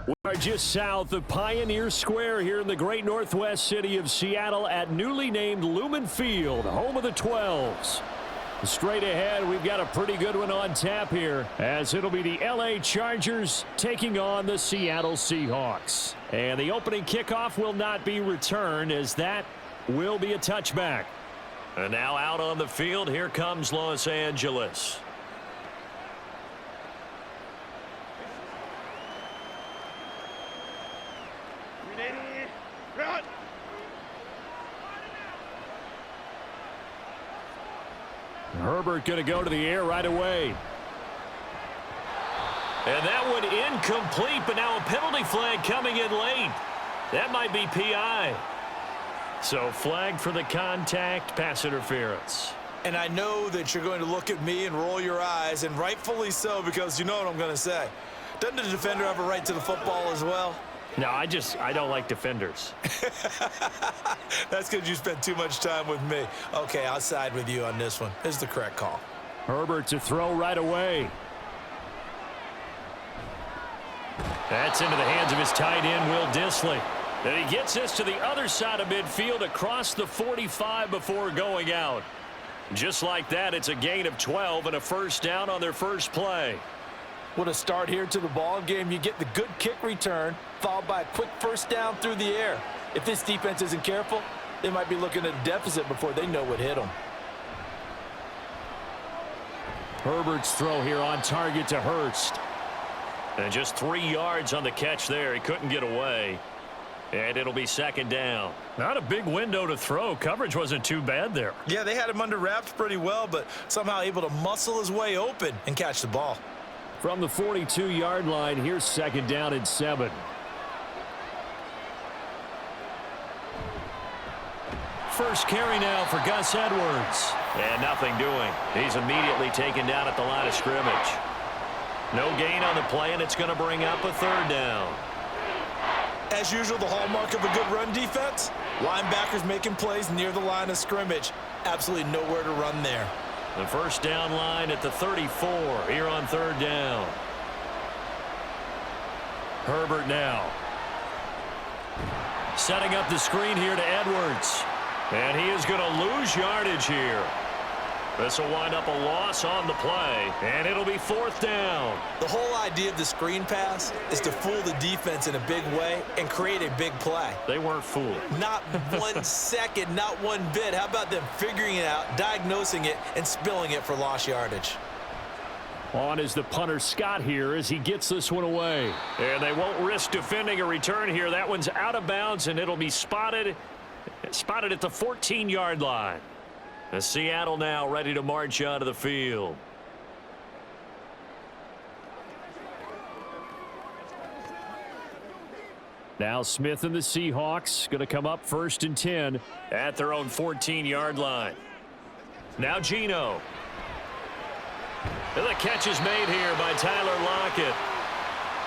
We are just south of Pioneer Square here in the great northwest city of Seattle at newly named Lumen Field, home of the 12s. Straight ahead, we've got a pretty good one on tap here, as it'll be the LA Chargers taking on the Seattle Seahawks. And the opening kickoff will not be returned, as that will be a touchback. And now out on the field, here comes Los Angeles. Herbert going to go to the air right away. And that one incomplete, but now a penalty flag coming in late. That might be PI. So flag for the contact, pass interference. And I know that you're going to look at me and roll your eyes, and rightfully so, because you know what I'm going to say. Doesn't the defender have a right to the football as well? No, I don't like defenders. That's because you spent too much time with me. Okay, I'll side with you on this one. This is the correct call. Herbert to throw right away. That's into the hands of his tight end, Will Dissly. And he gets this to the other side of midfield across the 45 before going out. Just like that, it's a gain of 12 and a first down on their first play. What a start here to the ball game. You get the good kick return, followed by a quick first down through the air. If this defense isn't careful, they might be looking at a deficit before they know what hit them. Herbert's throw here on target to Hurst. And just 3 yards on the catch there. He couldn't get away. And it'll be second down. Not a big window to throw. Coverage wasn't too bad there. Yeah, they had him under wraps pretty well, but somehow able to muscle his way open and catch the ball. From the 42-yard line, here's second down and 7. First carry now for Gus Edwards. And nothing doing. He's immediately taken down at the line of scrimmage. No gain on the play, and it's going to bring up a third down. As usual, the hallmark of a good run defense, linebackers making plays near the line of scrimmage. Absolutely nowhere to run there. The first down line at the 34 here on third down. Herbert now. Setting up the screen here to Edwards. And he is going to lose yardage here. This will wind up a loss on the play, and it'll be fourth down. The whole idea of the screen pass is to fool the defense in a big way and create a big play. They weren't fooled. Not 1 second, not one bit. How about them figuring it out, diagnosing it, and spilling it for lost yardage? On is the punter Scott here as he gets this one away. And they won't risk defending a return here. That one's out of bounds, and it'll be spotted at the 14-yard line. As Seattle now ready to march onto the field. Now Smith and the Seahawks going to come up first and 10 at their own 14-yard line. Now Geno. And the catch is made here by Tyler Lockett.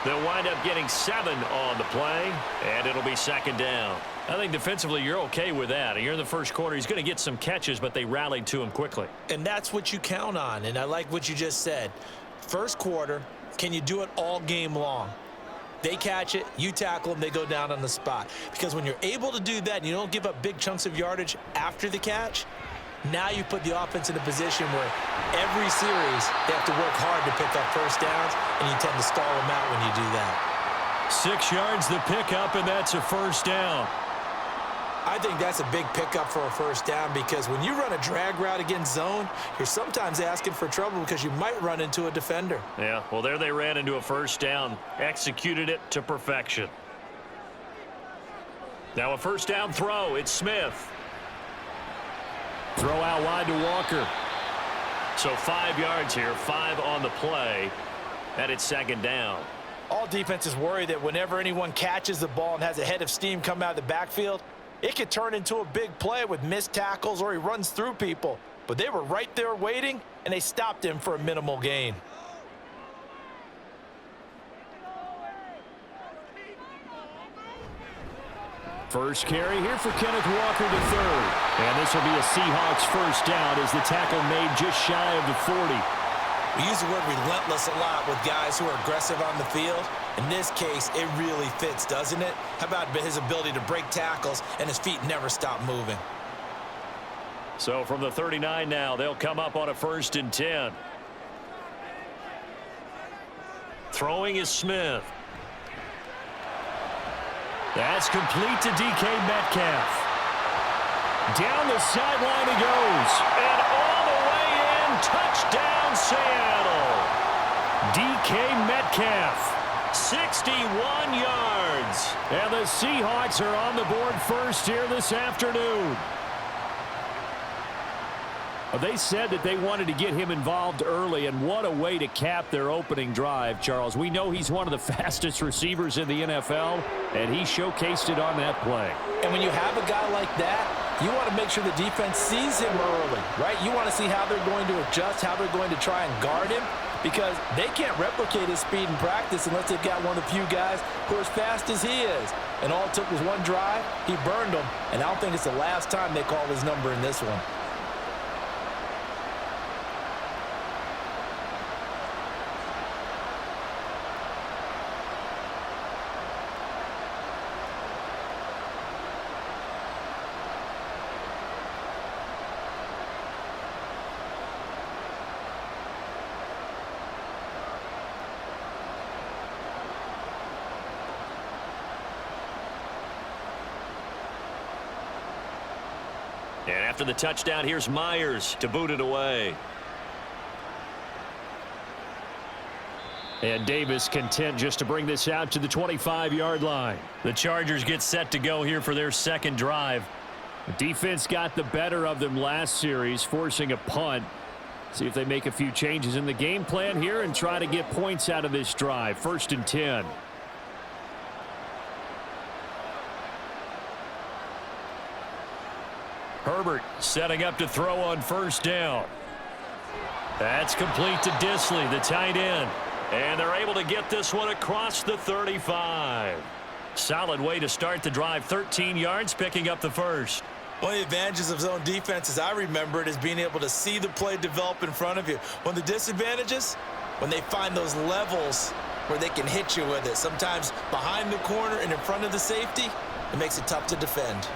They'll wind up getting 7 on the play, and it'll be second down. I think defensively you're okay with that. Here in the first quarter, he's going to get some catches, but they rallied to him quickly. And that's what you count on, and I like what you just said. First quarter, can you do it all game long? They catch it, you tackle them, they go down on the spot. Because when you're able to do that and you don't give up big chunks of yardage after the catch, now you put the offense in a position where every series they have to work hard to pick up first downs, and you tend to stall them out when you do that. 6 yards the pickup, and that's a first down. I think that's a big pickup for a first down, because when you run a drag route against zone, you're sometimes asking for trouble because you might run into a defender. Yeah, well, there they ran into a first down, executed it to perfection. Now a first down throw. It's Smith. Throw out wide to Walker. So 5 yards here, 5 on the play, and it's second down. All defenses worry that whenever anyone catches the ball and has a head of steam come out of the backfield, it could turn into a big play with missed tackles or he runs through people. But they were right there waiting, and they stopped him for a minimal gain. First carry here for Kenneth Walker to third. And this will be a Seahawks first down as the tackle made just shy of the 40. We use the word relentless a lot with guys who are aggressive on the field. In this case, it really fits, doesn't it? How about his ability to break tackles and his feet never stop moving? So from the 39 now, they'll come up on a 1st and 10. Throwing is Smith. That's complete to DK Metcalf. Down the sideline he goes. And all the way in, touchdown Seattle. DK Metcalf, 61 yards. And the Seahawks are on the board first here this afternoon. They said that they wanted to get him involved early, and what a way to cap their opening drive, Charles. We know he's one of the fastest receivers in the NFL, and he showcased it on that play. And when you have a guy like that, you want to make sure the defense sees him early, right? You want to see how they're going to adjust, how they're going to try and guard him, because they can't replicate his speed in practice unless they've got one of the few guys who are as fast as he is. And all it took was one drive. He burned them, and I don't think it's the last time they call his number in this one. And after the touchdown, here's Myers to boot it away. And Davis content just to bring this out to the 25-yard line. The Chargers get set to go here for their second drive. The defense got the better of them last series, forcing a punt. See if they make a few changes in the game plan here and try to get points out of this drive. 1st and 10. Herbert setting up to throw on 1st down. That's complete to Disley, the tight end. And they're able to get this one across the 35. Solid way to start the drive. 13 yards, picking up the first. One of the advantages of zone defense, as I remember it, is being able to see the play develop in front of you. One of the disadvantages, when they find those levels where they can hit you with it. Sometimes behind the corner and in front of the safety, it makes it tough to defend.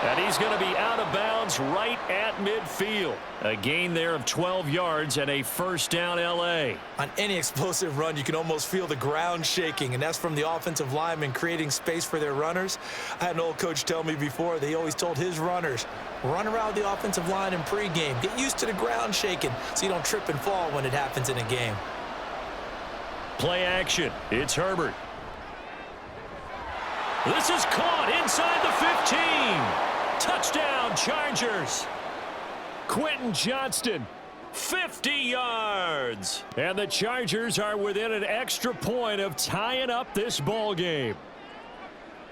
And he's going to be out of bounds right at midfield. A gain there of 12 yards and a 1st down L.A. On any explosive run, you can almost feel the ground shaking, and that's from the offensive linemen creating space for their runners. I had an old coach tell me before, they always told his runners, run around the offensive line in pregame. Get used to the ground shaking so you don't trip and fall when it happens in a game. Play action. It's Herbert. This is caught inside the 15. Touchdown, Chargers. Quentin Johnston, 50 yards. and the Chargers are within an extra point of tying up this ball game.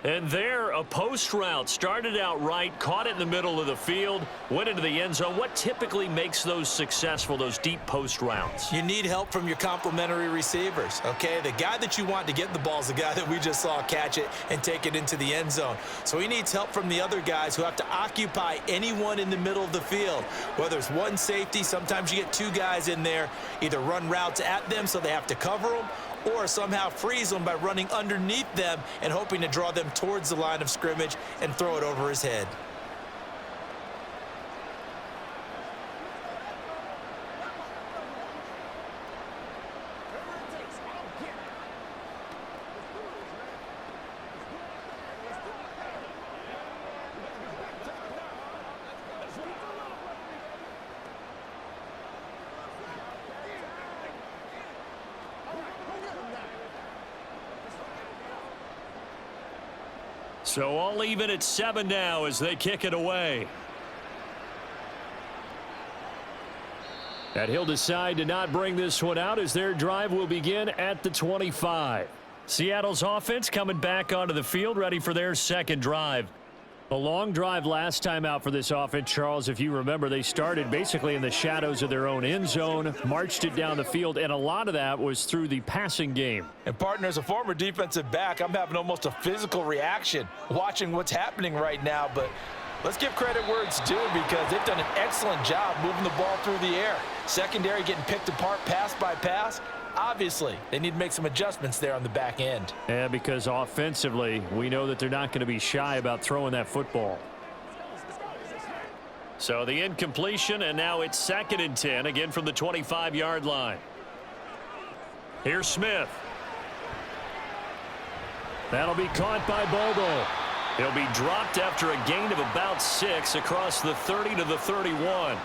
And there, a post route started out right, caught it in the middle of the field, went into the end zone. What typically makes those successful, those deep post routes? You need help from your complementary receivers, okay? The guy that you want to get the ball is the guy that we just saw catch it and take it into the end zone. So he needs help from the other guys who have to occupy anyone in the middle of the field. Whether it's one safety, sometimes you get two guys in there, either run routes at them so they have to cover them, or somehow freeze them by running underneath them and hoping to draw them towards the line of scrimmage and throw it over his head. So all even at 7 now as they kick it away. And he'll decide to not bring this one out as their drive will begin at the 25. Seattle's offense coming back onto the field, ready for their second drive. A long drive last time out for this offense, Charles. If you remember, they started basically in the shadows of their own end zone, marched it down the field, and a lot of that was through the passing game. And partner, as a former defensive back, I'm having almost a physical reaction watching what's happening right now. But let's give credit where it's due because they've done an excellent job moving the ball through the air. Secondary getting picked apart pass by pass. Obviously, they need to make some adjustments there on the back end. Yeah, because offensively, we know that they're not going to be shy about throwing that football. So the incompletion, and now it's 2nd and 10, again from the 25-yard line. Here's Smith. That'll be caught by Bogle. He'll be dropped after a gain of about 6 across the 30 to the 31.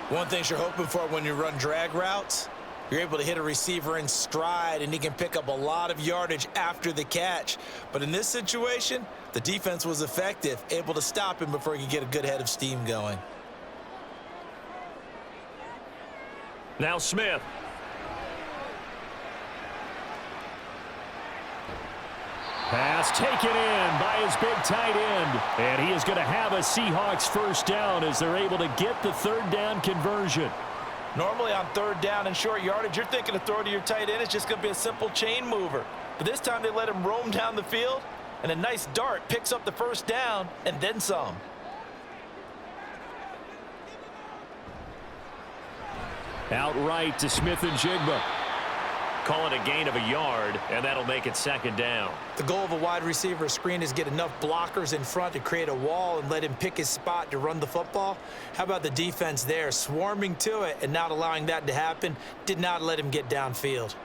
One thing you're hoping for when you run drag routes, you're able to hit a receiver in stride, and he can pick up a lot of yardage after the catch. But in this situation, the defense was effective, able to stop him before he could get a good head of steam going. Now Smith. Pass taken in by his big tight end. And he is going to have a Seahawks first down as they're able to get the 3rd down conversion. Normally on 3rd down and short yardage, you're thinking to throw to your tight end. It's just going to be a simple chain mover. But this time they let him roam down the field, and a nice dart picks up the first down and then some. Outright to Smith and Jigba. Call it a gain of a yard, and that'll make it 2nd down. The goal of a wide receiver screen is get enough blockers in front to create a wall and let him pick his spot to run the football. How about the defense there, swarming to it and not allowing that to happen? Did not let him get downfield.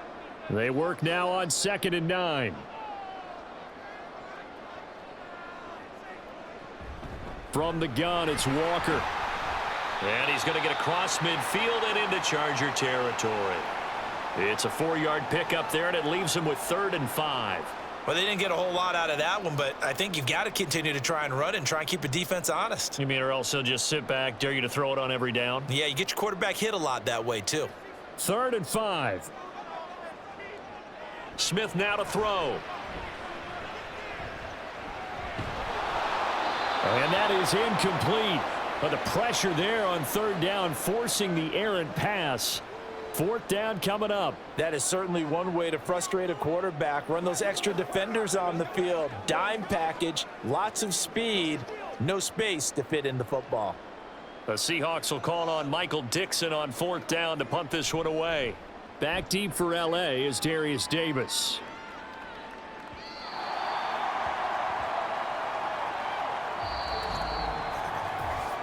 They work now on 2nd and 9. From the gun, it's Walker. And he's going to get across midfield and into Charger territory. It's a 4-yard pickup there, and it leaves him with 3rd and 5. Well, they didn't get a whole lot out of that one, but I think you've got to continue to try and run and try and keep the defense honest. You mean or else he'll just sit back, dare you to throw it on every down? Yeah, you get your quarterback hit a lot that way, too. 3rd and 5. Smith now to throw. And that is incomplete. But the pressure there on 3rd down, forcing the errant pass. 4th down coming up. That is certainly one way to frustrate a quarterback. Run those extra defenders on the field. Dime package, lots of speed, no space to fit in the football. The Seahawks will call on Michael Dixon on 4th down to punt this one away. Back deep for L.A. is Darius Davis.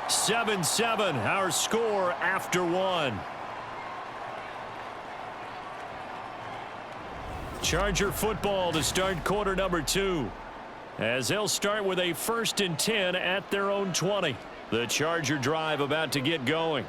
"7-7", our score after 1. Charger football to start quarter number 2. As they'll start with a 1st and 10 at their own 20. The Charger drive about to get going.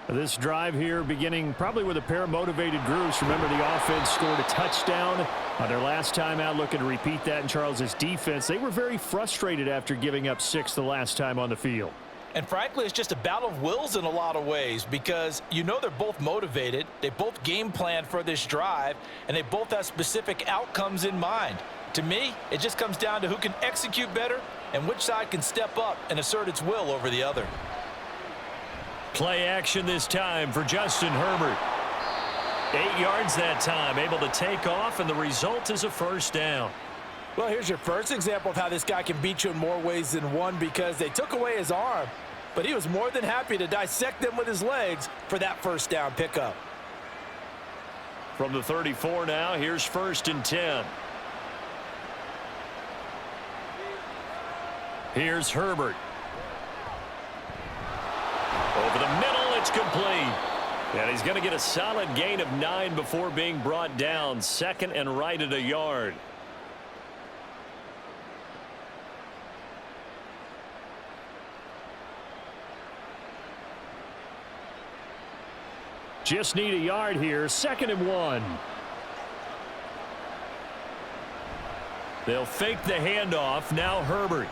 This drive here beginning probably with a pair of motivated groups. Remember, the offense scored a touchdown on their last time out, looking to repeat that in Charles's defense. They were very frustrated after giving up 6 the last time on the field. And frankly, it's just a battle of wills in a lot of ways because you know they're both motivated. They both game plan for this drive, and they both have specific outcomes in mind. To me, it just comes down to who can execute better and which side can step up and assert its will over the other. Play action this time for Justin Herbert. 8 yards that time, able to take off, and the result is a 1st down. Well, here's your first example of how this guy can beat you in more ways than one because they took away his arm, but he was more than happy to dissect them with his legs for that 1st down pickup. From the 34 now, here's 1st and 10. Here's Herbert. Over the middle, it's complete. And he's going to get a solid gain of 9 before being brought down. 2nd and right at a yard. Just need a yard here. 2nd and 1. They'll fake the handoff. Now Herbert.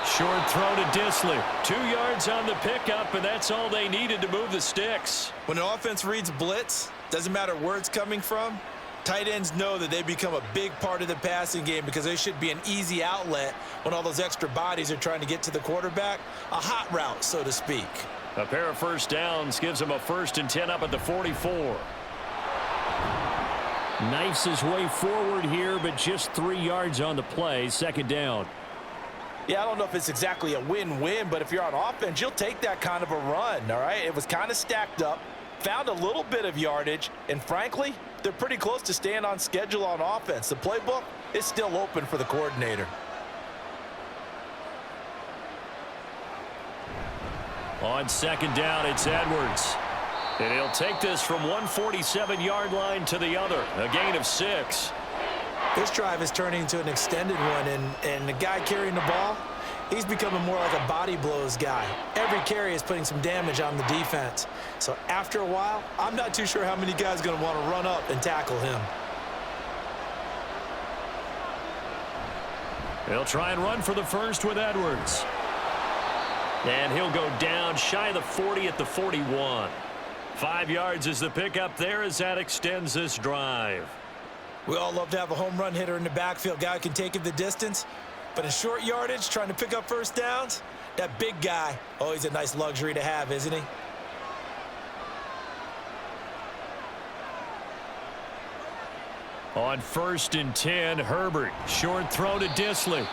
Short throw to Disley. 2 yards on the pickup, and that's all they needed to move the sticks. When an offense reads blitz, doesn't matter where it's coming from, tight ends know that they become a big part of the passing game because they should be an easy outlet when all those extra bodies are trying to get to the quarterback. A hot route, so to speak. A pair of 1st downs gives him a 1st and 10 up at the 44. Knifes his way forward here, but just 3 yards on the play. 2nd down. Yeah, I don't know if it's exactly a win-win, but if you're on offense, you'll take that kind of a run, all right? It was kind of stacked up. found a little bit of yardage, and frankly, they're pretty close to staying on schedule on offense. The playbook is still open for the coordinator. On second down, it's Edwards. And he'll take this from 147-yard line to the other, a gain of 6. This drive is turning into an extended one, and the guy carrying the ball, he's becoming more like a body blows guy. Every carry is putting some damage on the defense. So after a while, I'm not too sure how many guys are going to want to run up and tackle him. They'll try and run for the first with Edwards. And he'll go down shy of the 40 at the 41. 5 yards is the pickup there as that extends this drive. We all love to have a home run hitter in the backfield. Guy who can take it the distance. But in short yardage, trying to pick up first downs, that big guy, always a nice luxury to have, isn't he? On 1st and 10, Herbert. Short throw to Disley.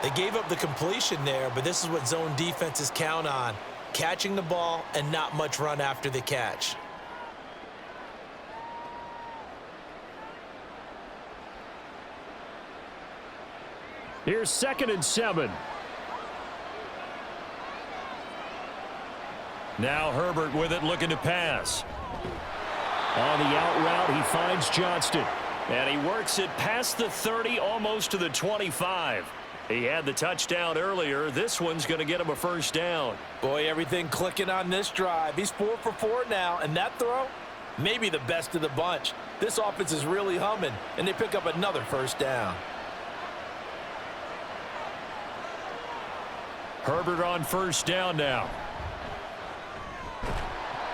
They gave up the completion there, but this is what zone defenses count on. Catching the ball and not much run after the catch. Here's 2nd and 7. Now Herbert with it, looking to pass. On the out route, he finds Johnston. And he works it past the 30, almost to the 25. He had the touchdown earlier. This one's going to get him a first down. Boy, everything clicking on this drive. He's 4 for 4 now, and that throw, maybe the best of the bunch. This offense is really humming, and they pick up another first down. Herbert on first down now.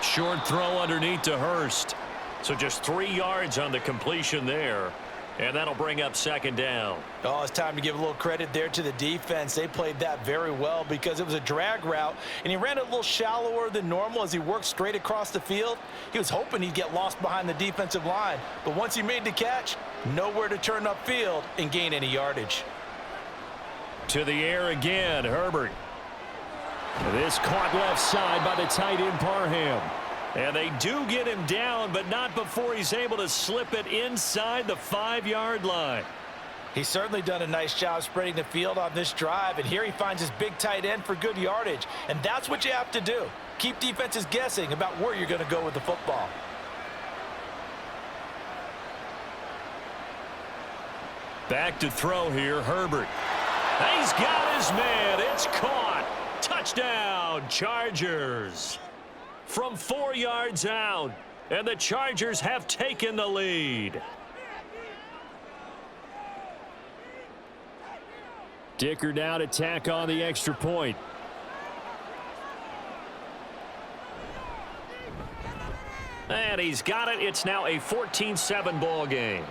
Short throw underneath to Hurst. So just 3 yards on the completion there. And that'll bring up 2nd down. Oh, it's time to give a little credit there to the defense. They played that very well because it was a drag route, and he ran it a little shallower than normal as he worked straight across the field. He was hoping he'd get lost behind the defensive line, but once he made the catch, nowhere to turn upfield and gain any yardage. To the air again, Herbert. This caught left side by the tight end Parham. And they do get him down, but not before he's able to slip it inside the 5-yard line. He's certainly done a nice job spreading the field on this drive, and here he finds his big tight end for good yardage. And that's what you have to do. Keep defenses guessing about where you're going to go with the football. Back to throw here, Herbert. He's got his man. It's caught. Touchdown, Chargers. From 4 yards out, and the Chargers have taken the lead. Dicker now to tack on the extra point. And he's got it. It's now a 14-7 ball game.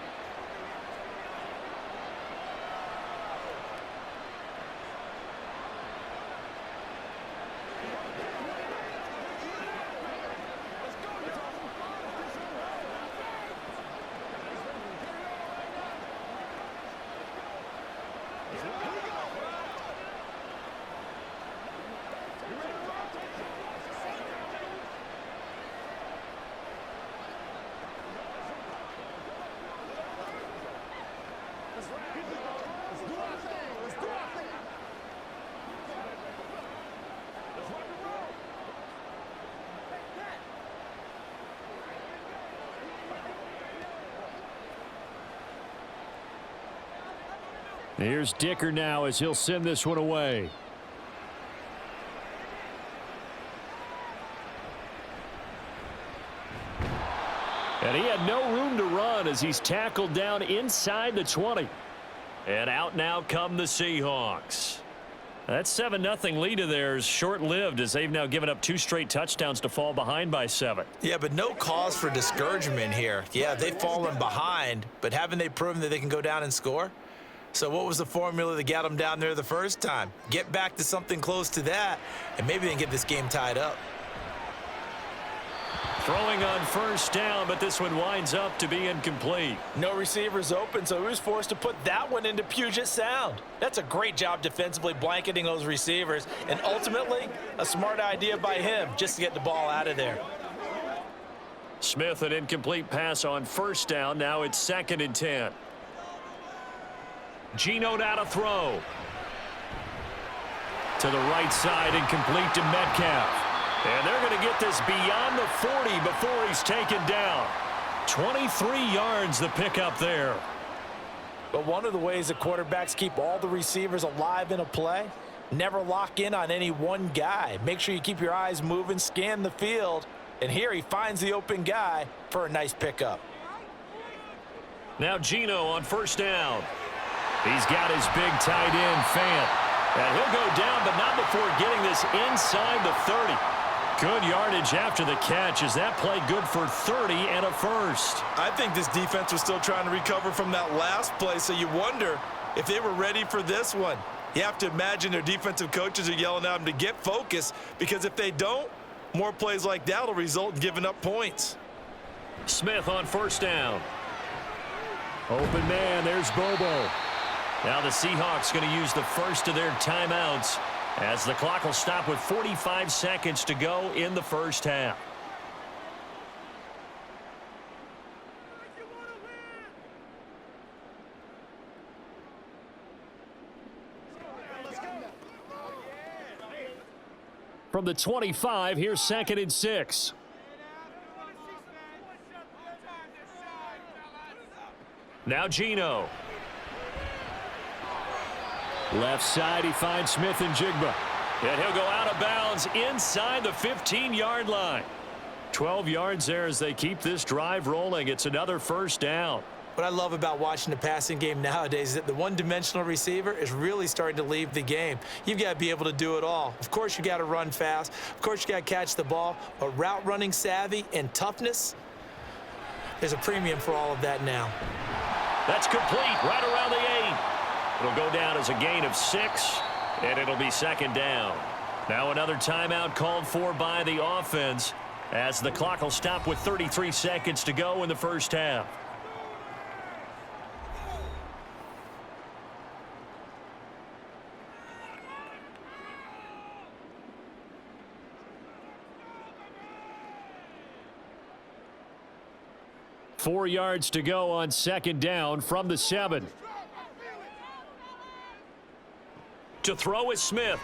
Here's Dicker now as he'll send this one away. And he had no room to run as he's tackled down inside the 20. And out now come the Seahawks. That 7-0 lead of theirs short-lived as they've now given up 2 straight touchdowns to fall behind by 7. Yeah, but no cause for discouragement here. Yeah, they've fallen behind, but haven't they proven that they can go down and score? So what was the formula that got them down there the first time? Get back to something close to that, and maybe they can get this game tied up. Throwing on first down, but this one winds up to be incomplete. No receivers open, so he was forced to put that one into Puget Sound. That's a great job defensively blanketing those receivers, and ultimately, a smart idea by him just to get the ball out of there. Smith, an incomplete pass on first down. Now it's 2nd and 10. Geno now to throw. To the right side, incomplete to Metcalf. And they're going to get this beyond the 40 before he's taken down. 23 yards the pickup there. But one of the ways that quarterbacks keep all the receivers alive in a play, never lock in on any one guy. Make sure you keep your eyes moving, scan the field. And here he finds the open guy for a nice pickup. Now Geno on first down. He's got his big tight end, Fant. And he'll go down, but not before getting this inside the 30. Good yardage after the catch. Is that play good for 30 and a first? I think this defense was still trying to recover from that last play, so you wonder if they were ready for this one. You have to imagine their defensive coaches are yelling at them to get focused, because if they don't, more plays like that will result in giving up points. Smith on first down. Open man, there's Bobo. Now the Seahawks going to use the first of their timeouts as the clock will stop with 45 seconds to go in the first half. From the 25, here's 2nd and 6. Now Geno. Left side, he finds Smith and Jigba. And he'll go out of bounds inside the 15-yard line. 12 yards there as they keep this drive rolling. It's another first down. What I love about watching the passing game nowadays is that the one-dimensional receiver is really starting to leave the game. You've got to be able to do it all. Of course, you got to run fast. Of course, you got to catch the ball. But route running savvy and toughness, there's a premium for all of that now. That's complete right around the 8. It'll go down as a gain of 6, and it'll be 2nd down. Now another timeout called for by the offense as the clock will stop with 33 seconds to go in the first half. Four yards to go on 2nd down from the 7. To throw is Smith.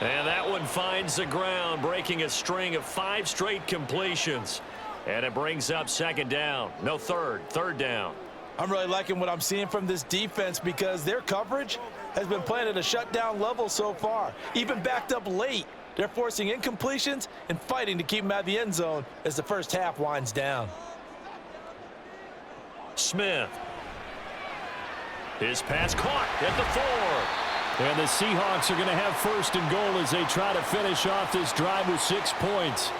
And that one finds the ground, breaking a string of 5 straight completions. And it brings up 2nd down. No, third down. I'm really liking what I'm seeing from this defense because their coverage has been playing at a shutdown level so far. Even backed up late, they're forcing incompletions and fighting to keep them out of the end zone as the first half winds down. Smith. His pass caught at the 4. And the Seahawks are going to have 1st and goal as they try to finish off this drive with 6 points.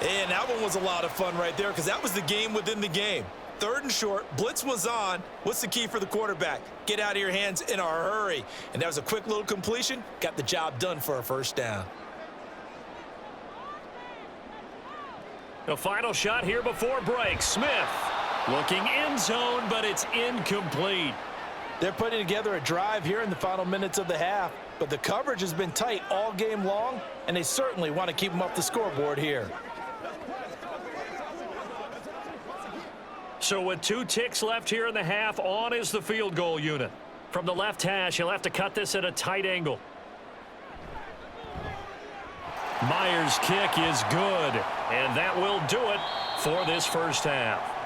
And that one was a lot of fun right there because that was the game within the game. 3rd and short, blitz was on. What's the key for the quarterback? Get out of your hands in a hurry. And that was a quick little completion. Got the job done for a first down. The final shot here before break. Smith looking end zone, but it's incomplete. They're putting together a drive here in the final minutes of the half, but the coverage has been tight all game long, and they certainly want to keep them up the scoreboard here. So with 2 ticks left here in the half, on is the field goal unit. From the left hash, he'll have to cut this at a tight angle. Myers' kick is good, and that will do it for this first half.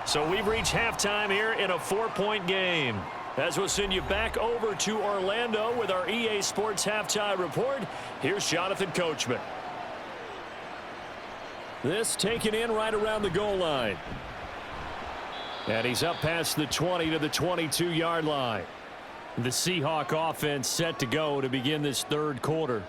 So we've reached halftime here in a 4-point game. As we'll send you back over to Orlando with our EA Sports Halftime Report, here's Jonathan Coachman. This taken in right around the goal line. And he's up past the 20 to the 22-yard line. The Seahawk offense set to go to begin this 3rd quarter.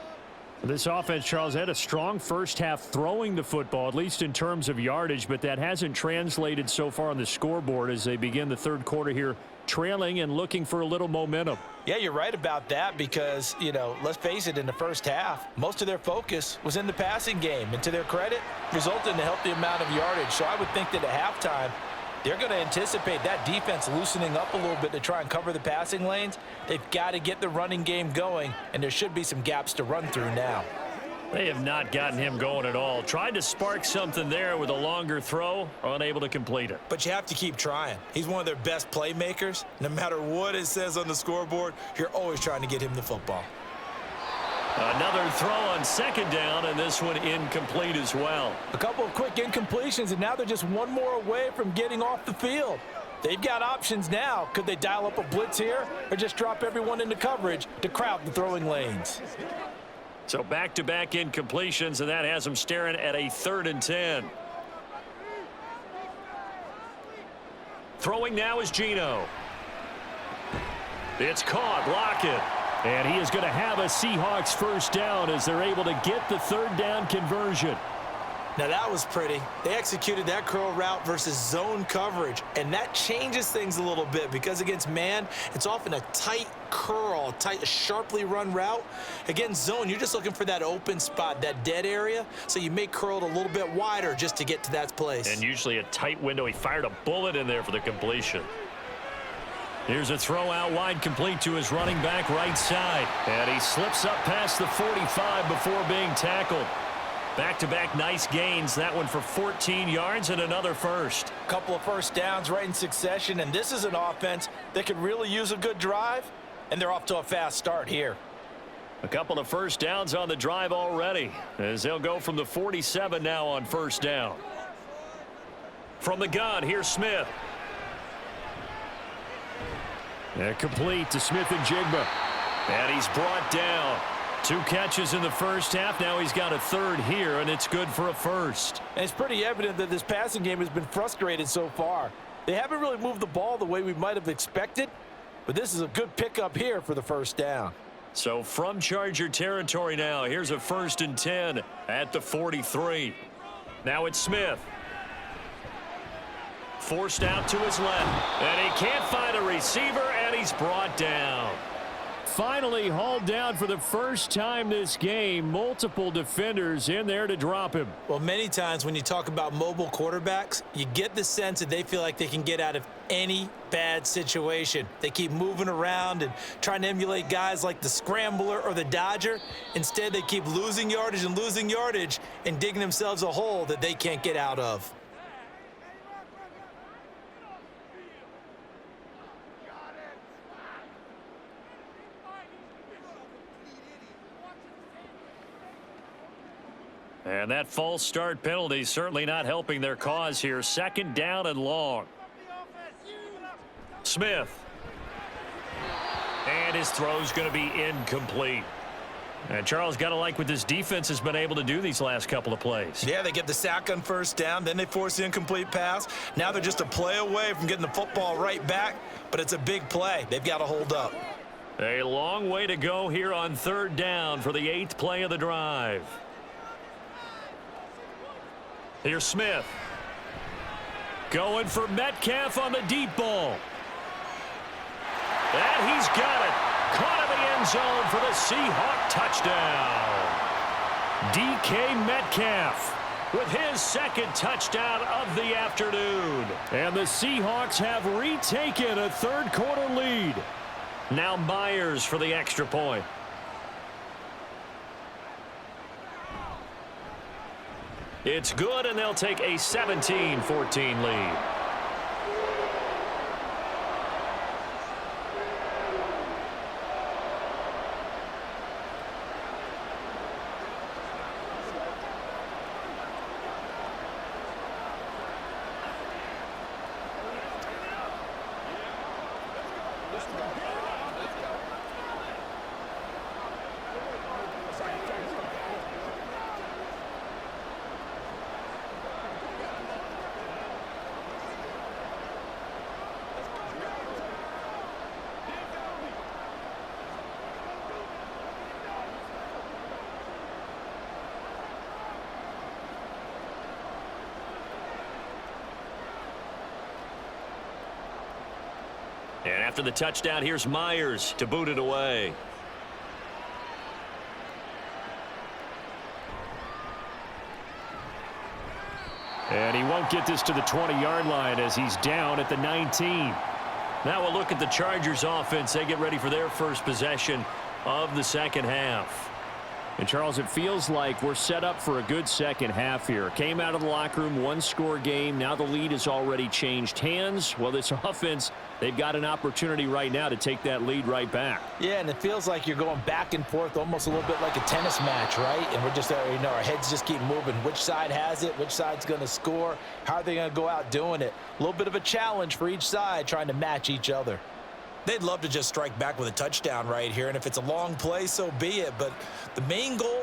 This offense, Charles, had a strong first half throwing the football, at least in terms of yardage, but that hasn't translated so far on the scoreboard as they begin the 3rd quarter here, trailing and looking for a little momentum. Yeah, you're right about that because, let's face it, in the first half, most of their focus was in the passing game. And to their credit, resulted in a healthy amount of yardage. So I would think that at halftime, they're going to anticipate that defense loosening up a little bit to try and cover the passing lanes. They've got to get the running game going, and there should be some gaps to run through now. They have not gotten him going at all. Tried to spark something there with a longer throw, unable to complete it. But you have to keep trying. He's one of their best playmakers. No matter what it says on the scoreboard, you're always trying to get him the football. Another throw on second down, and this one incomplete as well. A couple of quick incompletions, and now they're just one more away from getting off the field. They've got options now. Could they dial up a blitz here or just drop everyone into coverage to crowd the throwing lanes? So back-to-back incompletions, and that has them staring at a 3rd and 10. Throwing now is Geno. It's caught. Lockett. And he is going to have a Seahawks first down as they're able to get the 3rd down conversion. Now that was pretty. They executed that curl route versus zone coverage, and that changes things a little bit because against man, it's often a tight curl, tight, sharply run route. Against zone, you're just looking for that open spot, that dead area, so you may curl it a little bit wider just to get to that place. And usually a tight window. He fired a bullet in there for the completion. Here's a throw out wide, complete to his running back right side. And he slips up past the 45 before being tackled. Back-to-back nice gains. That one for 14 yards and another first. Couple of first downs right in succession, and this is an offense that could really use a good drive, and they're off to a fast start here. A couple of first downs on the drive already as they'll go from the 47 now on first down. From the gun, here's Smith. And complete to Smith and Jigba. And he's brought down. 2 catches in the first half. Now he's got a 3rd here, and it's good for a first. And it's pretty evident that this passing game has been frustrated so far. They haven't really moved the ball the way we might have expected, but this is a good pickup here for the first down. So from Charger territory now, here's a 1st and 10 at the 43. Now it's Smith. Forced out to his left, and he can't find a receiver, and he's brought down. Finally hauled down for the first time this game. Multiple defenders in there to drop him. Well, many times when you talk about mobile quarterbacks, you get the sense that they feel like they can get out of any bad situation. They keep moving around and trying to emulate guys like the Scrambler or the Dodger. Instead, they keep losing yardage and digging themselves a hole that they can't get out of. And that false start penalty certainly not helping their cause here. 2nd down and long. Smith. And his throw's going to be incomplete. And Charles, got to like what this defense has been able to do these last couple of plays. Yeah, they get the sack on first down, then they force the incomplete pass. Now they're just a play away from getting the football right back, but it's a big play. They've got to hold up. A long way to go here on 3rd down for the 8th play of the drive. Here's Smith. Going for Metcalf on the deep ball. And he's got it. Caught in the end zone for the Seahawk touchdown. DK Metcalf with his 2nd touchdown of the afternoon. And the Seahawks have retaken a 3rd quarter lead. Now Myers for the extra point. It's good, and they'll take a 17-14 lead. And after the touchdown, here's Myers to boot it away. And he won't get this to the 20-yard line as he's down at the 19. Now we'll look at the Chargers offense. They get ready for their first possession of the second half. And, Charles, it feels like we're set up for a good second half here. Came out of the locker room, one-score game. Now the lead has already changed hands. Well, this offense, they've got an opportunity right now to take that lead right back. Yeah, and it feels like you're going back and forth almost a little bit like a tennis match, right? And we're just, our heads just keep moving. Which side has it? Which side's going to score? How are they going to go out doing it? A little bit of a challenge for each side trying to match each other. They'd love to just strike back with a touchdown right here, and if it's a long play, so be it. But the main goal,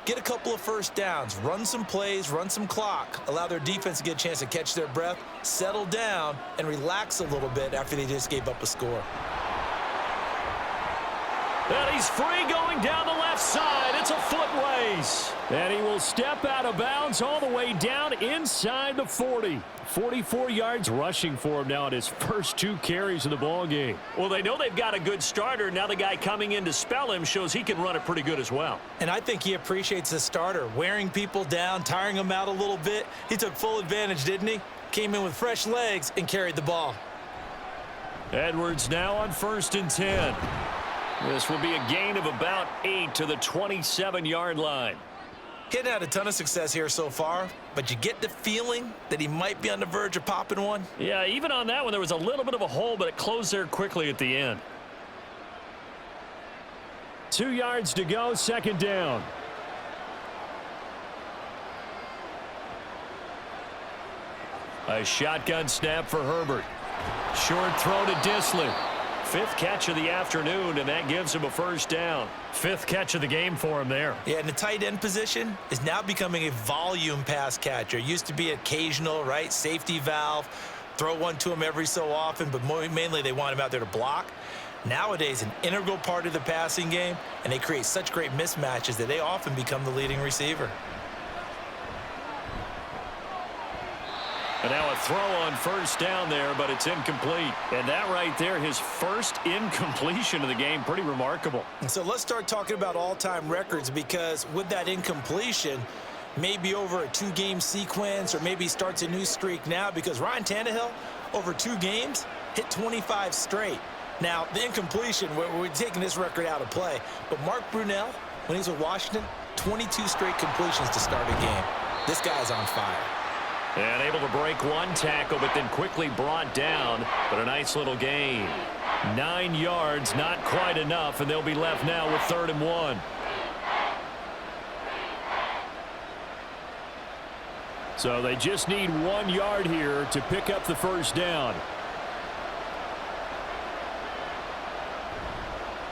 get a couple of first downs, run some plays, run some clock, allow their defense to get a chance to catch their breath, settle down, and relax a little bit after they just gave up a score. And he's free going down the left side. It's a foot race. And he will step out of bounds all the way down inside the 40. 44 yards rushing for him now in his first 2 carries of the ball game. Well, they know they've got a good starter. Now the guy coming in to spell him shows he can run it pretty good as well. And I think he appreciates the starter, wearing people down, tiring them out a little bit. He took full advantage, didn't he? Came in with fresh legs and carried the ball. Edwards now on 1st and 10. This will be a gain of about 8 to the 27-yard line. Getting had a ton of success here so far, but you get the feeling that he might be on the verge of popping one. Yeah, even on that one, there was a little bit of a hole, but it closed there quickly at the end. 2 yards to go, 2nd down. A shotgun snap for Herbert. Short throw to Disley. 5th catch of the afternoon, and that gives him a 1st down. 5th catch of the game for him there. Yeah, and the tight end position is now becoming a volume pass catcher. Used to be occasional, right? Safety valve. Throw one to him every so often, but mainly they want him out there to block. Nowadays, an integral part of the passing game, and they create such great mismatches that they often become the leading receiver. And now a throw on 1st down there, but it's incomplete. And that right there, his first incompletion of the game, pretty remarkable. And so let's start talking about all-time records, because with that incompletion, maybe over a 2-game sequence, or maybe starts a new streak now, because Ryan Tannehill, over 2 games, hit 25 straight. Now, the incompletion, we're taking this record out of play, but Mark Brunell, when he's with Washington, 22 straight completions to start a game. This guy's on fire. And able to break 1 tackle, but then quickly brought down. But a nice little gain. 9 yards, not quite enough, and they'll be left now with 3rd and 1. So they just need 1 yard here to pick up the 1st down.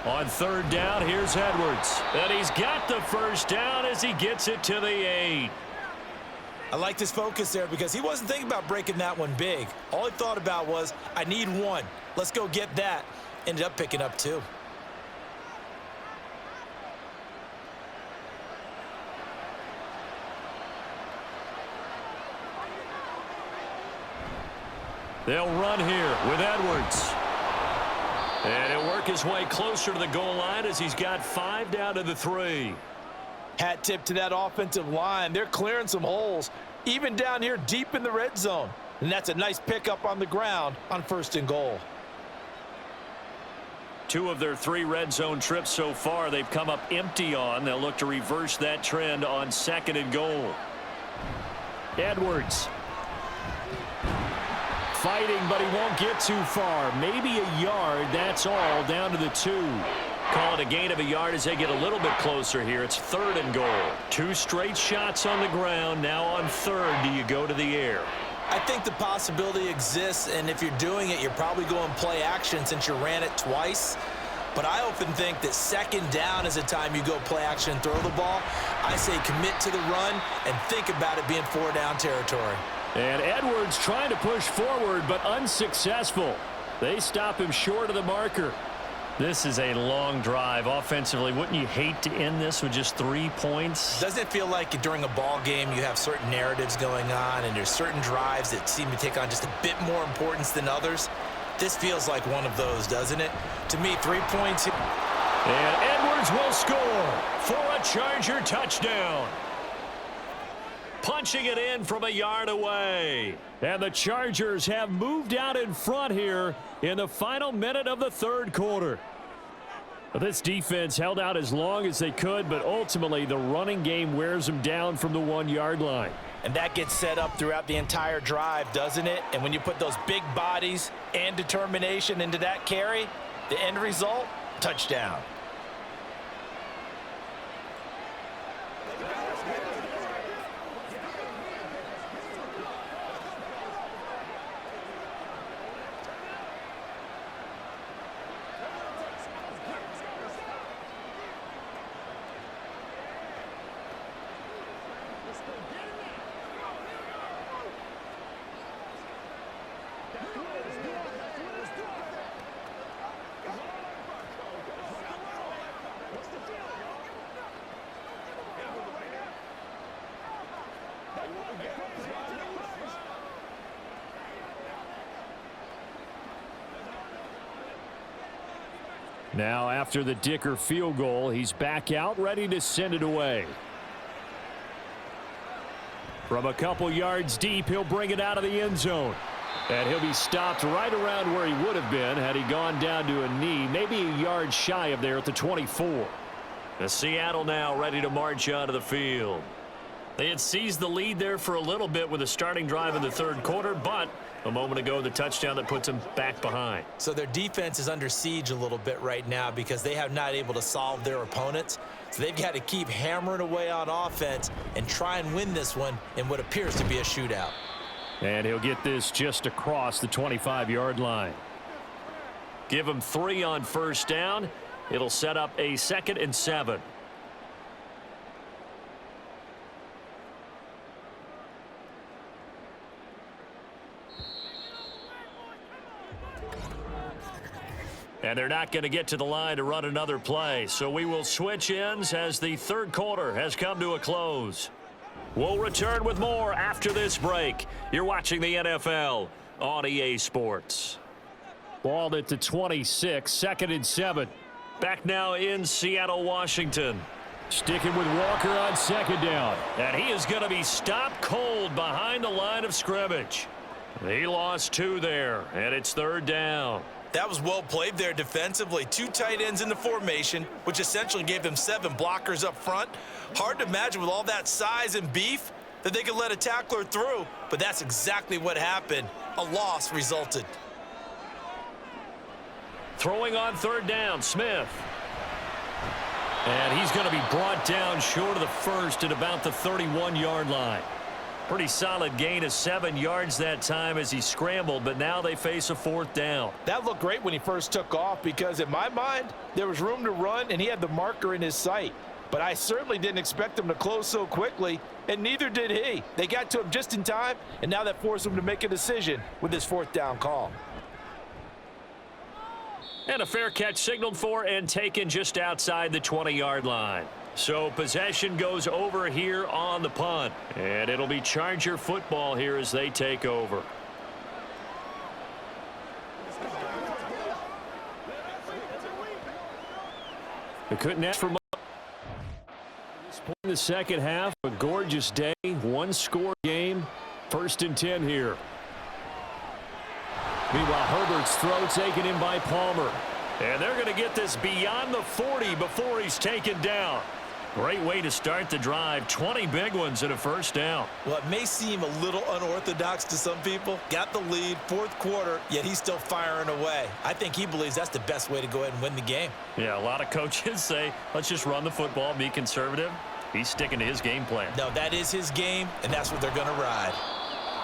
On 3rd down, here's Edwards. And he's got the 1st down as he gets it to the 8. I like this focus there, because he wasn't thinking about breaking that one big. All he thought about was, I need 1. Let's go get that. Ended up picking up 2. They'll run here with Edwards. And he'll work his way closer to the goal line as he's got 5 down to the 3. Hat tip to that offensive line. They're clearing some holes, even down here deep in the red zone. And that's a nice pickup on the ground on 1st and goal. 2 of their 3 red zone trips so far, they've come up empty on. They'll look to reverse that trend on 2nd and goal. Edwards. Fighting, but he won't get too far. Maybe a yard, that's all, down to the 2. Call it a gain of a yard as they get a little bit closer here. It's 3rd and goal. 2 straight shots on the ground. Now on 3rd, do you go to the air? I think the possibility exists, and if you're doing it, you're probably going play action since you ran it twice. But I often think that 2nd down is the time you go play action and throw the ball. I say commit to the run and think about it being 4-down territory. And Edwards trying to push forward, but unsuccessful. They stop him short of the marker. This is a long drive offensively. Wouldn't you hate to end this with just 3 points? Doesn't it feel like during a ball game you have certain narratives going on, and there's certain drives that seem to take on just a bit more importance than others? This feels like one of those, doesn't it? To me, 3 points. And Edwards will score for a Charger touchdown. Punching it in from a yard away. And the Chargers have moved out in front here in the final minute of the 3rd quarter. This defense held out as long as they could, but ultimately the running game wears them down from the 1-yard line. And that gets set up throughout the entire drive, doesn't it? And when you put those big bodies and determination into that carry, the end result, touchdown. Now, after the Dicker field goal, he's back out, ready to send it away. From a couple yards deep, he'll bring it out of the end zone. And he'll be stopped right around where he would have been had he gone down to a knee, maybe a yard shy of there at the 24. The Seattle now ready to march onto the field. They had seized the lead there for a little bit with a starting drive in the third quarter, but a moment ago, the touchdown that puts them back behind. So their defense is under siege a little bit right now because they have not able to solve their opponents. So they've got to keep hammering away on offense and try and win this one in what appears to be a shootout. And he'll get this just across the 25-yard line. Give him 3 on first down. It'll set up a 2nd and 7. And they're not going to get to the line to run another play. So we will switch ends as the third quarter has come to a close. We'll return with more after this break. You're watching the NFL on EA Sports. Ball at the 26, 2nd and 7. Back now in Seattle, Washington. Sticking with Walker on 2nd down. And he is going to be stopped cold behind the line of scrimmage. He lost 2 there, and it's 3rd down. That was well played there defensively. 2 tight ends in the formation, which essentially gave them 7 blockers up front. Hard to imagine with all that size and beef that they could let a tackler through, but that's exactly what happened. A loss resulted. Throwing on 3rd down, Smith. And he's going to be brought down short of the first at about the 31-yard line. Pretty solid gain of 7 yards that time as he scrambled, but now they face a 4th down. That looked great when he first took off because in my mind, there was room to run and he had the marker in his sight. But I certainly didn't expect him to close so quickly, and neither did he. They got to him just in time, and now that forced him to make a decision with his 4th down call. And a fair catch signaled for and taken just outside the 20-yard line. So possession goes over here on the punt. And it'll be Charger football here as they take over. They couldn't ask for much. In the second half, a gorgeous day, 1-score game, 1st and 10 here. Meanwhile, Herbert's throw taken in by Palmer. And they're going to get this beyond the 40 before he's taken down. Great way to start the drive. 20 big ones and a 1st down. Well, it may seem a little unorthodox to some people. Got the lead, 4th quarter, yet he's still firing away. I think he believes that's the best way to go ahead and win the game. Yeah, a lot of coaches say, let's just run the football, be conservative. He's sticking to his game plan. No, that is his game, and that's what they're going to ride.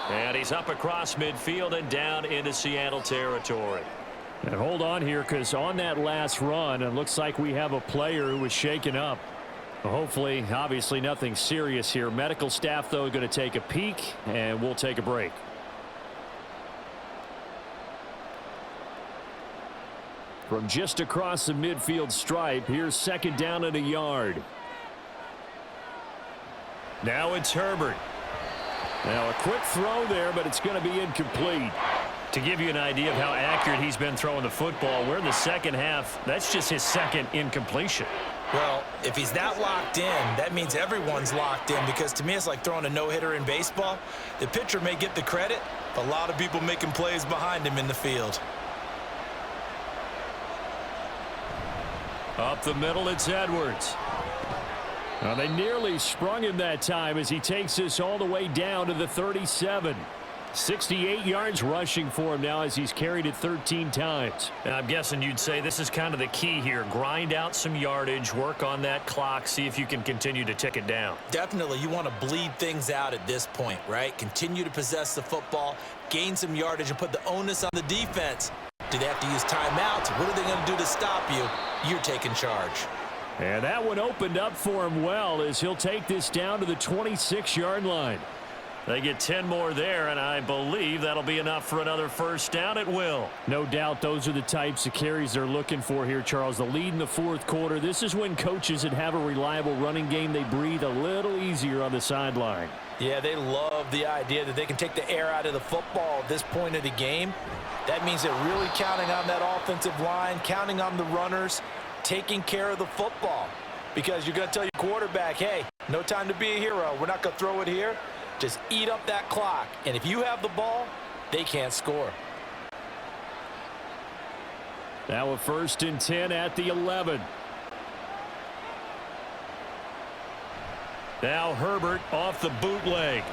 And he's up across midfield and down into Seattle territory. And hold on here, because on that last run, it looks like we have a player who was shaken up. Hopefully, obviously nothing serious here. Medical staff, though, going to take a peek, and we'll take a break. From just across the midfield stripe, here's 2nd down and a yard. Now it's Herbert. Now a quick throw there, but it's going to be incomplete. To give you an idea of how accurate he's been throwing the football, we're in the second half. That's just his 2nd incompletion. Well, if he's that locked in, that means everyone's locked in, because to me it's like throwing a no-hitter in baseball. The pitcher may get the credit, but a lot of people making plays behind him in the field. Up the middle, it's Edwards. Well, they nearly sprung him that time as he takes this all the way down to the 37. 68 yards rushing for him now as he's carried it 13 times. And I'm guessing you'd say this is kind of the key here. Grind out some yardage, work on that clock, see if you can continue to tick it down. Definitely, you want to bleed things out at this point, right? Continue to possess the football, gain some yardage, and put the onus on the defense. Do they have to use timeouts? What are they going to do to stop you? You're taking charge. And that one opened up for him well as he'll take this down to the 26-yard line. They get 10 more there, and I believe that'll be enough for another first down at will. No doubt those are the types of carries they're looking for here, Charles. The lead in the fourth quarter. This is when coaches that have a reliable running game, they breathe a little easier on the sideline. Yeah, they love the idea that they can take the air out of the football at this point of the game. That means they're really counting on that offensive line, counting on the runners, taking care of the football. Because you're going to tell your quarterback, hey, no time to be a hero. We're not going to throw it here. Just eat up that clock. And if you have the ball, they can't score. Now a 1st and 10 at the 11. Now Herbert off the bootleg.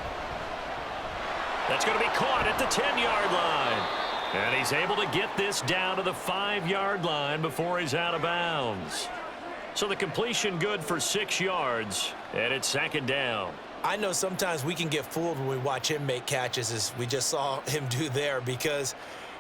That's going to be caught at the 10-yard line. And he's able to get this down to the 5-yard line before he's out of bounds. So the completion good for 6 yards, and it's 2nd down. I know sometimes we can get fooled when we watch him make catches, as we just saw him do there, because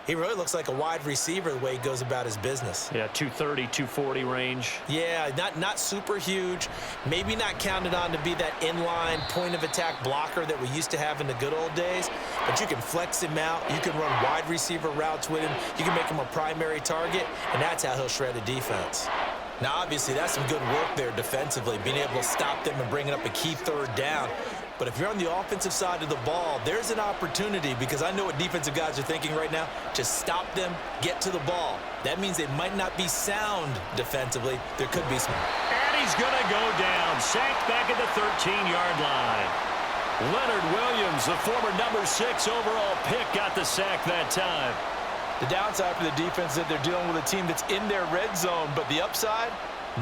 he really looks like a wide receiver the way he goes about his business. Yeah, 230, 240 range. Yeah, not super huge. Maybe not counted on to be that inline point-of-attack blocker that we used to have in the good old days, but you can flex him out. You can run wide receiver routes with him. You can make him a primary target, and that's how he'll shred a defense. Now, obviously, that's some good work there defensively, being able to stop them and bringing up a key 3rd down. But if you're on the offensive side of the ball, there's an opportunity, because I know what defensive guys are thinking right now. Just stop them, get to the ball. That means they might not be sound defensively. There could be some. And he's going to go down. Sacked back at the 13-yard line. Leonard Williams, the former number 6 overall pick, got the sack that time. The downside for the defense is that they're dealing with a team that's in their red zone, but the upside,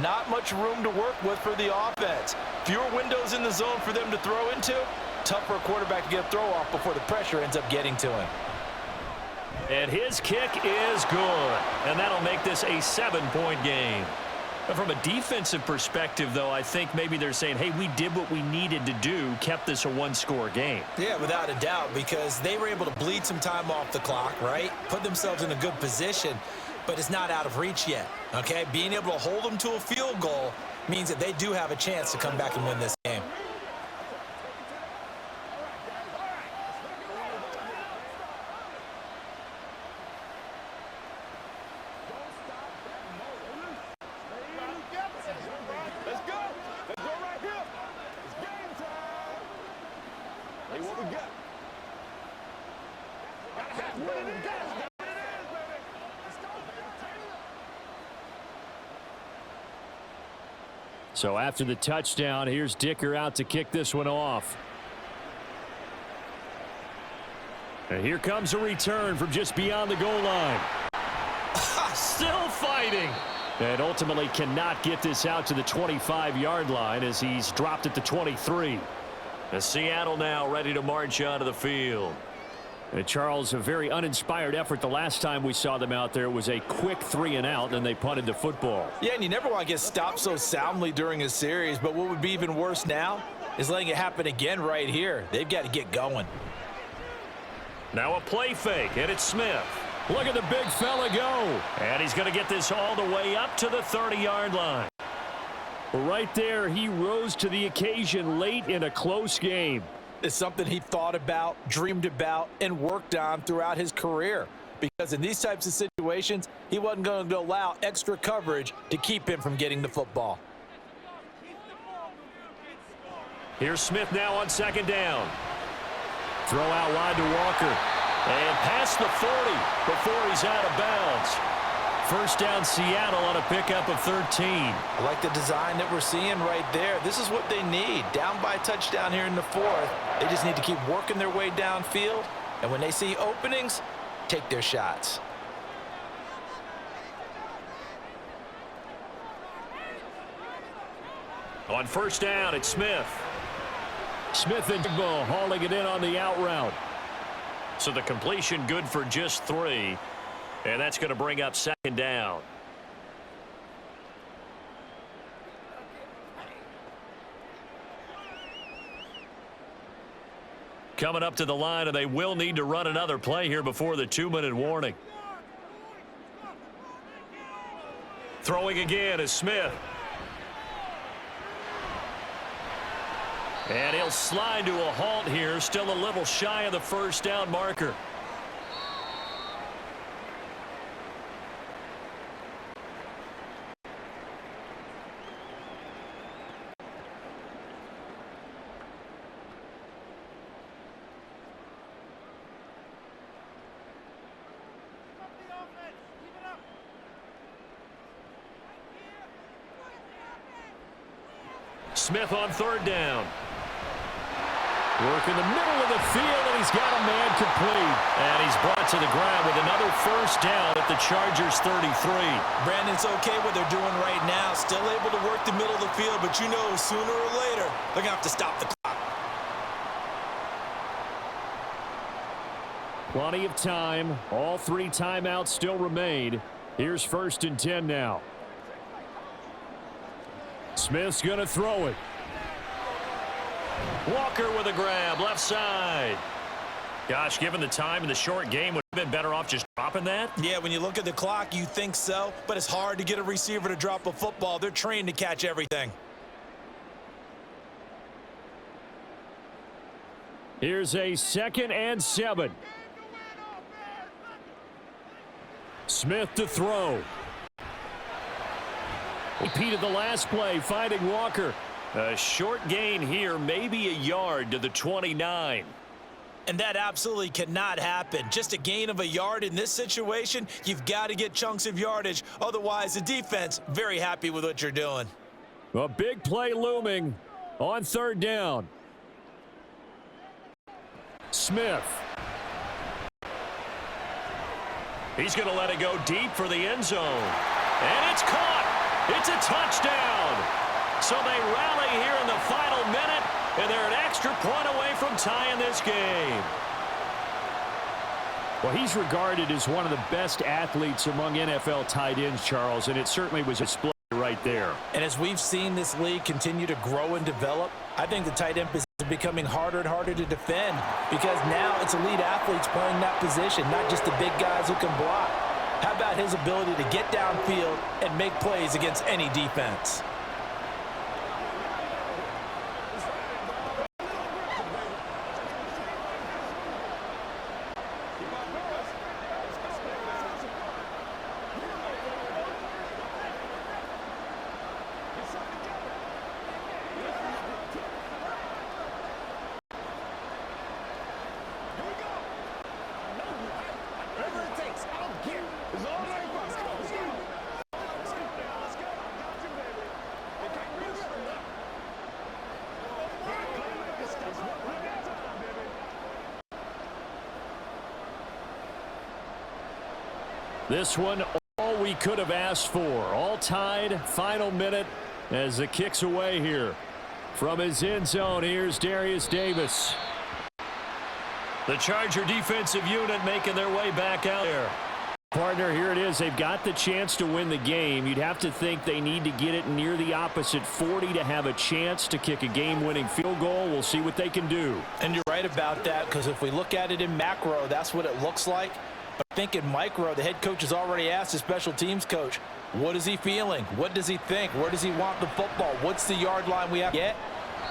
not much room to work with for the offense. Fewer windows in the zone for them to throw into. Tough for a quarterback to get a throw off before the pressure ends up getting to him. And his kick is good. And that'll make this a 7-point game. From a defensive perspective, though, I think maybe they're saying, hey, we did what we needed to do, kept this a 1-score game. Yeah, without a doubt, because they were able to bleed some time off the clock, right? Put themselves in a good position, but it's not out of reach yet, okay? Being able to hold them to a field goal means that they do have a chance to come back and win this game. So after the touchdown, here's Dicker out to kick this one off. And here comes a return from just beyond the goal line. Still fighting. And ultimately cannot get this out to the 25-yard line as he's dropped at the 23. And Seattle now ready to march onto the field. And Charles, a very uninspired effort. The last time we saw them out there was a quick 3-and-out, and they punted the football. Yeah, and you never want to get stopped so soundly during a series, but what would be even worse now is letting it happen again right here. They've got to get going. Now a play fake, and it's Smith. Look at the big fella go. And he's going to get this all the way up to the 30-yard line. Right there, he rose to the occasion late in a close game. It's something he thought about, dreamed about, and worked on throughout his career. Because in these types of situations, he wasn't going to allow extra coverage to keep him from getting the football. Here's Smith now on 2nd down. Throw out wide to Walker. And past the 40 before he's out of bounds. First down, Seattle on a pickup of 13. I like the design that we're seeing right there. This is what they need. Down by a touchdown here in the 4th. They just need to keep working their way downfield. And when they see openings, take their shots. On first down, it's Smith. Smith and Jigbo hauling it in on the out route. So the completion good for just 3. And that's going to bring up second down. Coming up to the line, and they will need to run another play here before the 2-minute warning. Throwing again is Smith. And he'll slide to a halt here, still a little shy of the first down marker. Smith on third down. Work in the middle of the field, and he's got a man complete. And he's brought to the ground with another first down at the Chargers' 33. Brandon's okay what they're doing right now. Still able to work the middle of the field, but you know sooner or later they're going to have to stop the clock. Plenty of time. All 3 timeouts still remain. Here's first and 10 now. Smith's going to throw it. Walker with a grab, left side. Gosh, given the time in the short game, would have been better off just dropping that? Yeah, when you look at the clock, you think so, but it's hard to get a receiver to drop a football. They're trained to catch everything. Here's a 2nd and 7. Smith to throw. Repeated the last play, finding Walker. A short gain here, maybe a yard to the 29. And that absolutely cannot happen. Just a gain of a yard in this situation, you've got to get chunks of yardage. Otherwise, the defense, very happy with what you're doing. A big play looming on third down. Smith. He's going to let it go deep for the end zone. And it's caught. It's a touchdown. So they rally here in the final minute, and they're an extra point away from tying this game. Well, he's regarded as one of the best athletes among NFL tight ends, Charles, and it certainly was a display right there. And as we've seen this league continue to grow and develop, I think the tight end position is becoming harder and harder to defend because now it's elite athletes playing that position, not just the big guys who can block. How about his ability to get downfield and make plays against any defense? This one, all we could have asked for. All tied, final minute as the kick's away here. From his end zone, here's Darius Davis. The Charger defensive unit making their way back out there. Partner, here it is. They've got the chance to win the game. You'd have to think they need to get it near the opposite 40 to have a chance to kick a game-winning field goal. We'll see what they can do. And you're right about that, because if we look at it in macro, that's what it looks like. But I think in micro, the head coach has already asked the special teams coach, what is he feeling? What does he think? Where does he want the football? What's the yard line we have to get?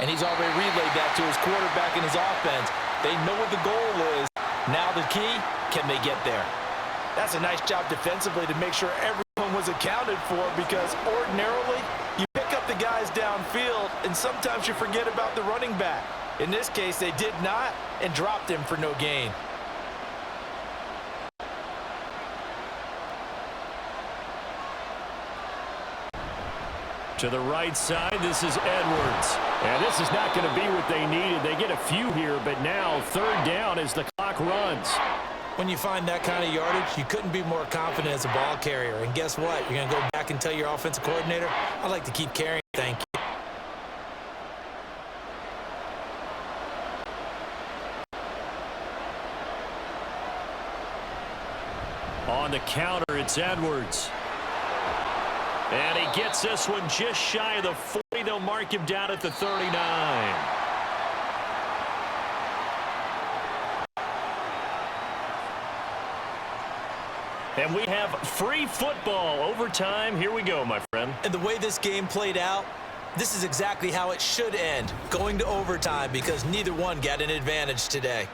And he's already relayed that to his quarterback and his offense. They know what the goal is. Now the key, can they get there? That's a nice job defensively to make sure everyone was accounted for, because ordinarily you pick up the guys downfield and sometimes you forget about the running back. In this case, they did not and dropped him for no gain. To the right side, this is Edwards. And this is not going to be what they needed. They get a few here, but now third down as the clock runs. When you find that kind of yardage, you couldn't be more confident as a ball carrier. And guess what? You're going to go back and tell your offensive coordinator, I'd like to keep carrying. Thank you. On the counter, it's Edwards. And he gets this one just shy of the 40. They'll mark him down at the 39. And we have free football overtime. Here we go, my friend. And the way this game played out, this is exactly how it should end, going to overtime, because neither one got an advantage today.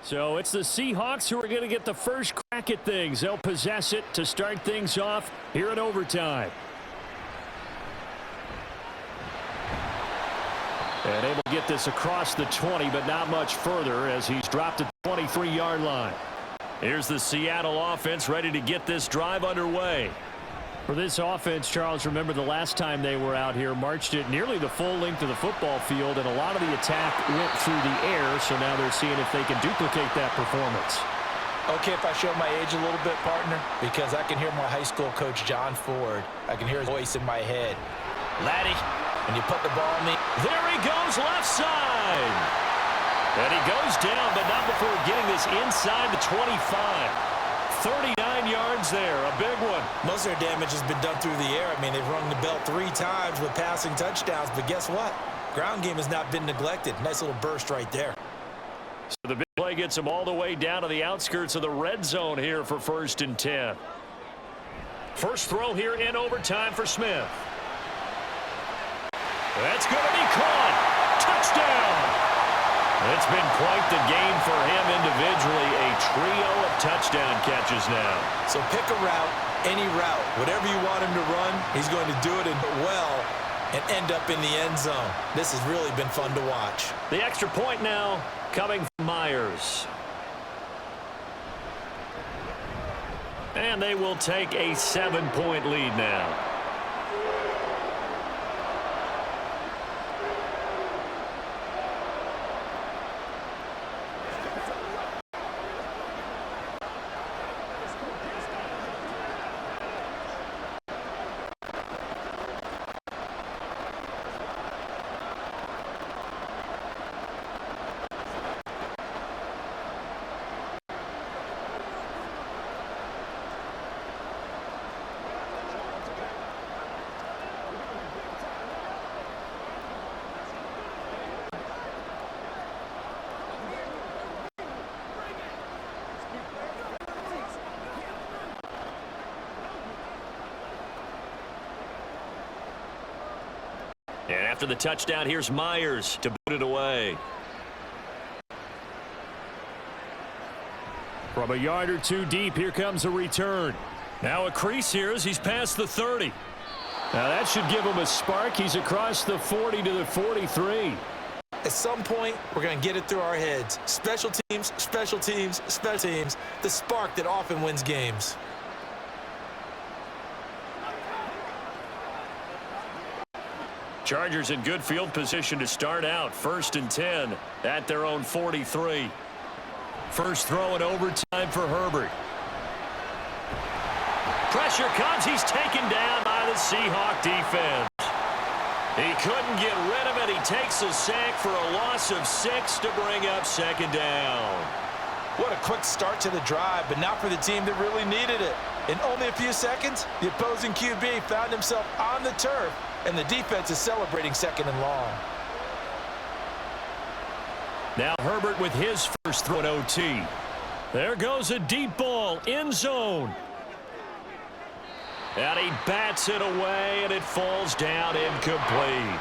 So it's the Seahawks who are going to get the first crack at things. They'll possess it to start things off here in overtime. And able to get this across the 20, but not much further as he's dropped at the 23-yard line. Here's the Seattle offense ready to get this drive underway. For this offense, Charles, remember the last time they were out here, marched it nearly the full length of the football field, and a lot of the attack went through the air, so now they're seeing if they can duplicate that performance. Okay, if I show my age a little bit, partner, because I can hear my high school coach, John Ford. I can hear his voice in my head. Laddie, when you put the ball on me. There he goes, left side. And he goes down, but not before getting this inside the 25. 39 yards there, a big one. Most of their damage has been done through the air. I mean, they've rung the bell 3 times with passing touchdowns, but guess what? Ground game has not been neglected. Nice little burst right there. So the big play gets him all the way down to the outskirts of the red zone here for 1st and 10. First throw here in overtime for Smith. That's going to be caught. Touchdown. It's been quite the game for him individually. A trio of touchdown catches now. So pick a route, any route. Whatever you want him to run, he's going to do it well and end up in the end zone. This has really been fun to watch. The extra point now coming from Myers. And they will take a 7-point lead now. And after the touchdown, here's Myers to boot it away. From a yard or two deep, here comes a return. Now a crease here as he's past the 30. Now that should give him a spark. He's across the 40 to the 43. At some point, we're going to get it through our heads. Special teams, special teams, special teams. The spark that often wins games. Chargers in good field position to start out. 1st and 10 at their own 43. First throw in overtime for Herbert. Pressure comes. He's taken down by the Seahawk defense. He couldn't get rid of it. He takes a sack for a loss of 6 to bring up 2nd down. What a quick start to the drive, but not for the team that really needed it. In only a few seconds, the opposing QB found himself on the turf, and the defense is celebrating 2nd and long. Now Herbert with his first throw at OT. There goes a deep ball, end zone. And he bats it away, and it falls down incomplete.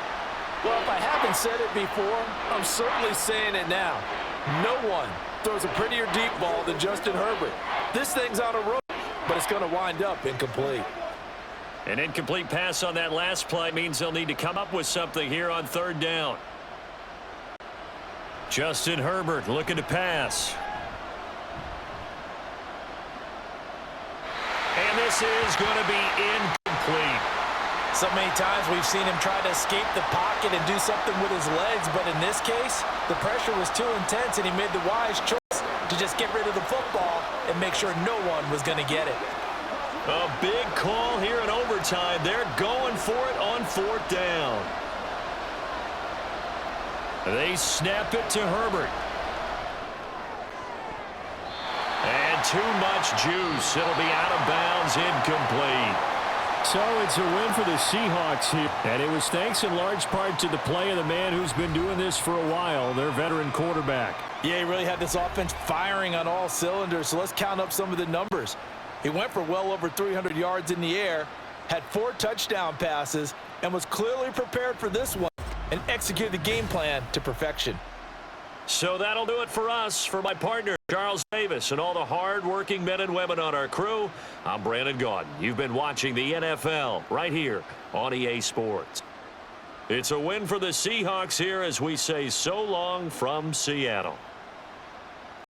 Well, if I haven't said it before, I'm certainly saying it now. No one throws a prettier deep ball than Justin Herbert. This thing's on a rope, but it's going to wind up incomplete. An incomplete pass on that last play means they'll need to come up with something here on 3rd down. Justin Herbert looking to pass. And this is going to be incomplete. So many times we've seen him try to escape the pocket and do something with his legs, but in this case, the pressure was too intense, and he made the wise choice to just get rid of the football and make sure no one was going to get it. A big call here in overtime. They're going for it on 4th down. They snap it to Herbert. And too much juice. It'll be out of bounds, incomplete. So it's a win for the Seahawks here. And it was thanks in large part to the play of the man who's been doing this for a while, their veteran quarterback. Yeah, he really had this offense firing on all cylinders, so let's count up some of the numbers. He went for well over 300 yards in the air, had 4 touchdown passes, and was clearly prepared for this one and executed the game plan to perfection. So that'll do it for us. For my partner, Charles Davis, and all the hard-working men and women on our crew, I'm Brandon Gaudin. You've been watching the NFL right here on EA Sports. It's a win for the Seahawks here as we say so long from Seattle.